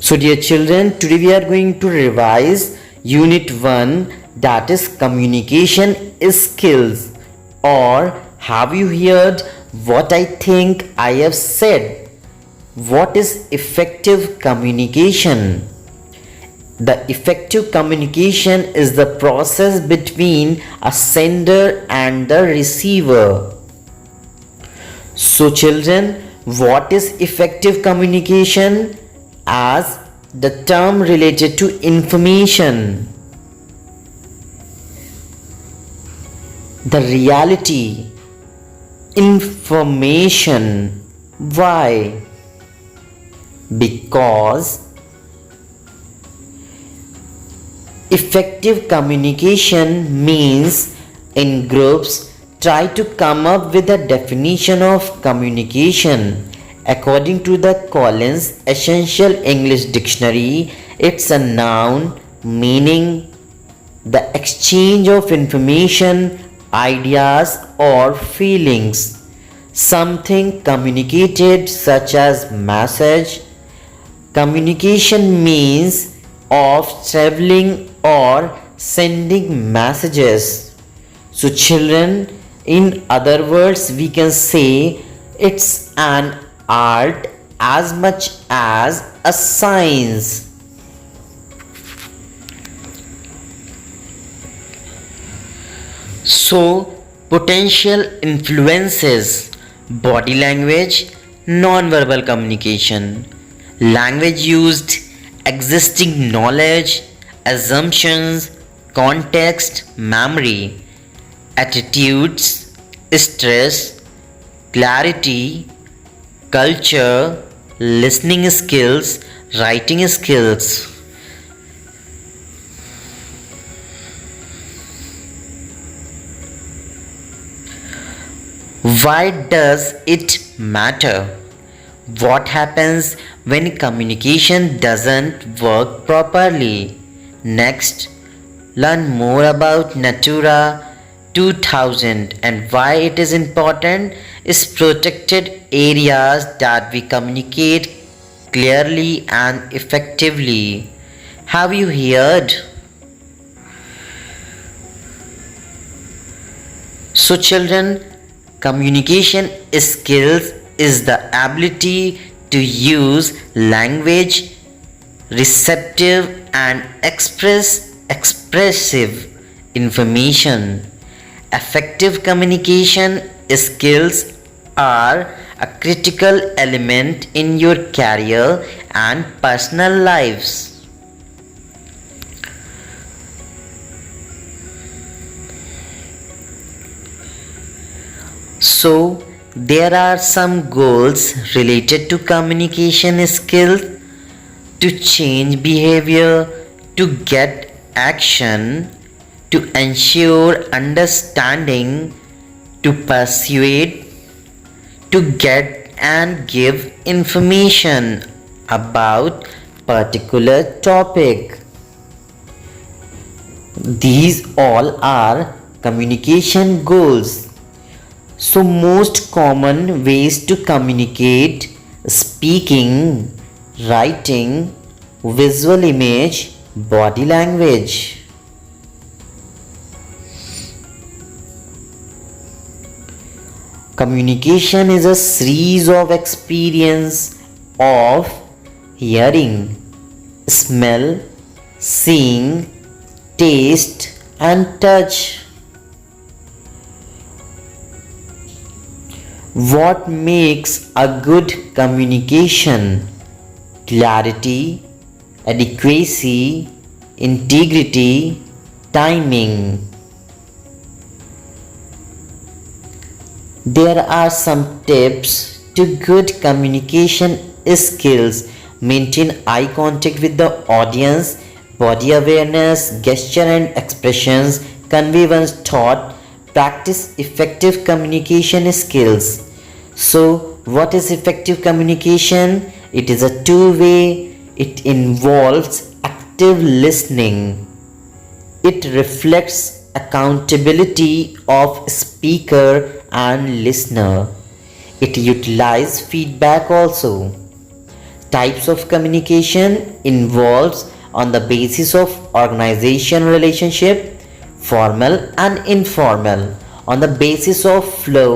So dear children, today we are going to revise Unit 1, that is communication skills. Or have you heard what I think I have said? What is effective communication? The effective communication is the process between a sender and the receiver. So children, what is effective communication? As the term related to information, the reality, information. Why? Because effective communication means in groups try to come up with a definition of communication. According to the Collins Essential English Dictionary, it's a noun meaning the exchange of information, ideas, or feelings. Something communicated, such as message. Communication means of traveling or sending messages. So children, in other words, we can say it's an art as much as a science. So potential influences: body language, non-verbal communication, language used, existing knowledge, assumptions, context, memory, attitudes, stress, clarity, culture, listening skills, writing skills. Why does it matter? What happens when communication doesn't work properly? Next, learn more about Natura 2000 and why it is important is protected areas that we communicate clearly and effectively. Have you heard? So children, communication skills is the ability to use language, receptive and expressive information. Effective communication skills are a critical element in your career and personal lives. So, there are some goals related to communication skills: to change behavior, to get action, to ensure understanding, to persuade, to get and give information about particular topic. These all are communication goals. So most common ways to communicate: speaking, writing, visual image, body language. Communication is a series of experience of hearing, smell, seeing, taste and touch. What makes a good communication? Clarity, adequacy, integrity, timing. There are some tips to good communication skills: maintain eye contact with the audience, body awareness, gesture and expressions, convey one's thought, practice effective communication skills. So, what is effective communication? It is a two-way. It involves active listening. It reflects accountability of speaker and listener. It utilizes feedback also. types of communication involves on the basis of organization relationship, formal and informal. On the basis of flow,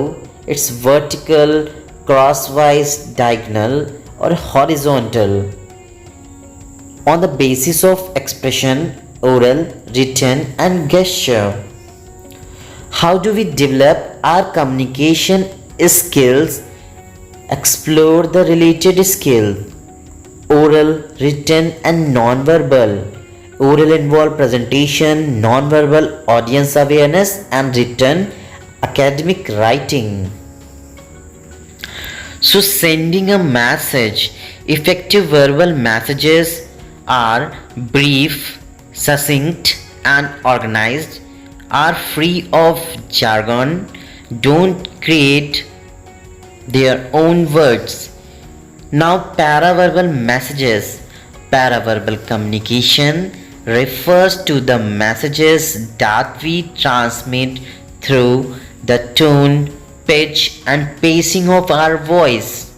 it's vertical, crosswise, diagonal or horizontal. On the basis of expression, oral, written and gesture. How do we develop our communication skills? Explore the related skills. Oral, written and non-verbal. Oral involve presentation, non-verbal audience awareness and written academic writing. So sending a message. Effective verbal messages are brief, succinct and organized, are free of jargon, don't create their own words. Now paraverbal messages. Paraverbal communication refers to the messages that we transmit through the tone, pitch and pacing of our voice.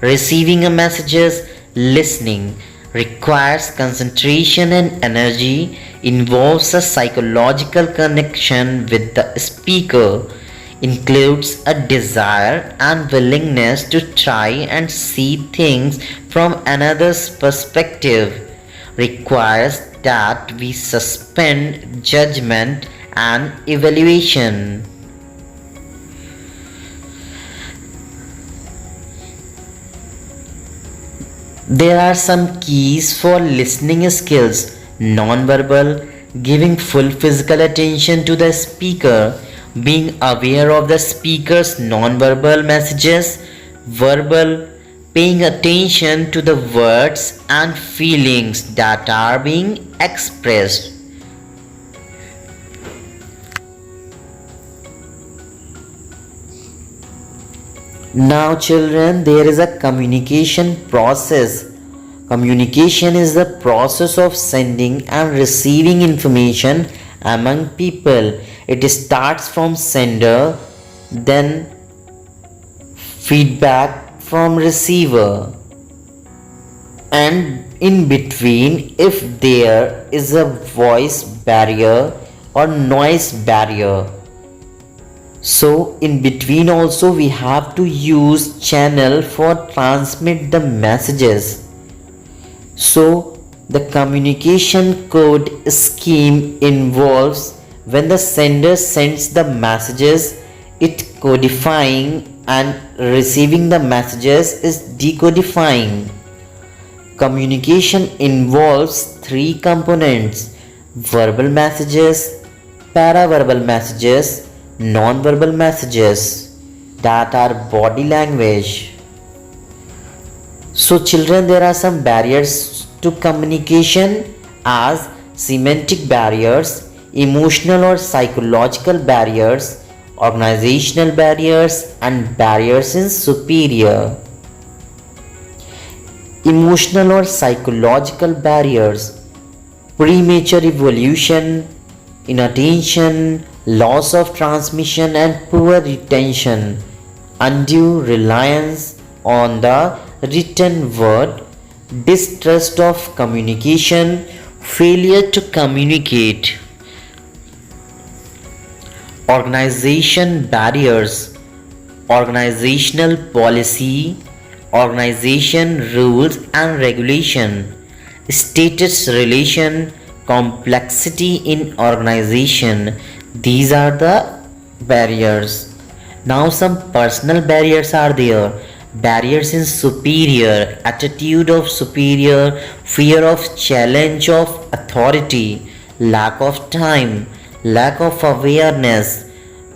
Receiving a messages, listening requires concentration and energy, involves a psychological connection with the speaker, includes a desire and willingness to try and see things from another's perspective, requires that we suspend judgment and evaluation. There are some keys for listening skills. Non-verbal, giving full physical attention to the speaker, being aware of the speaker's non-verbal messages. Verbal, paying attention to the words and feelings that are being expressed. Now children, there is a communication process. Communication is the process of sending and receiving information among people. It starts from sender, then feedback from receiver, and in between if there is a voice barrier or noise barrier. So in between also we have to use channel for transmit the messages. So the communication code scheme involves when the sender sends the messages, it codifying, and receiving the messages is decodifying. Communication involves three components: verbal messages, paraverbal messages, non-verbal messages, that are body language. So children, there are some barriers to communication as semantic barriers, emotional or psychological barriers, organizational barriers and barriers in superior. Emotional or psychological barriers: premature evolution, inattention, loss of transmission and poor retention, undue reliance on the written word, distrust of communication, failure to communicate. Organization barriers: organizational policy, organization rules and regulation, status relation, complexity in organization. These are the barriers. Now some personal barriers are there. Barriers in superior, attitude of superior, fear of challenge of authority, lack of time, lack of awareness.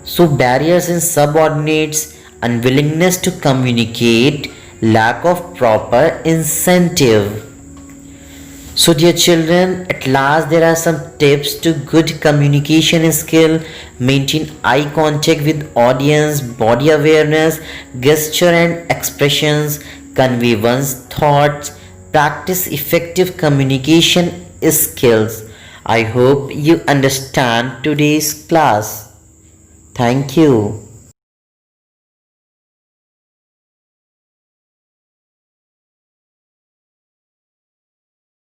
So barriers in subordinates, unwillingness to communicate, lack of proper incentive. So dear children, at last there are some tips to good communication skill. Maintain eye contact with audience, body awareness, gesture and expressions, convey one's thoughts, practice effective communication skills. I hope you understand today's class. Thank you.